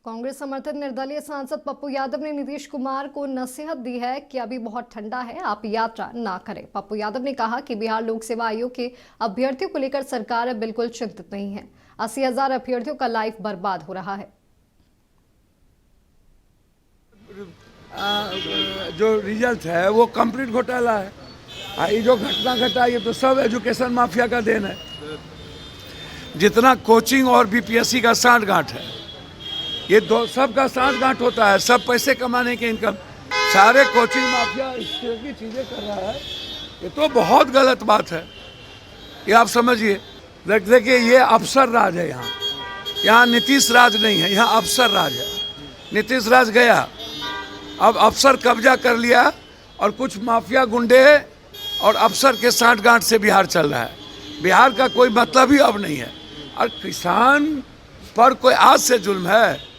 कांग्रेस समर्थित निर्दलीय सांसद पप्पू यादव ने नीतीश कुमार को नसीहत दी है कि अभी बहुत ठंडा है, आप यात्रा ना करें। पप्पू यादव ने कहा कि बिहार लोक सेवा आयोग के अभ्यर्थियों को लेकर सरकार बिल्कुल चिंतित नहीं है। 80,000 अभ्यर्थियों का लाइफ बर्बाद हो रहा है। जो रिजल्ट है वो कंप्लीट घोटाला है। ये जो घटना घटा ये तो सब एजुकेशन माफिया का देन है। जितना कोचिंग और बीपीएससी का सांठगांठ है, ये दो सबका सांठगांठ होता है। सब पैसे कमाने के इनकम, सारे कोचिंग माफिया इस तरह की चीजें कर रहा है। ये तो बहुत गलत बात है, ये आप समझिए। देखिए ये अफसर राज है। यहाँ नीतीश राज नहीं है, यहाँ अफसर राज है। नीतीश राज गया, अब अफसर कब्जा कर लिया और कुछ माफिया गुंडे और अफसर के सांठगांठ से बिहार चल रहा है। बिहार का कोई मतलब ही अब नहीं है। और किसान पर कोई आज से जुल्म है?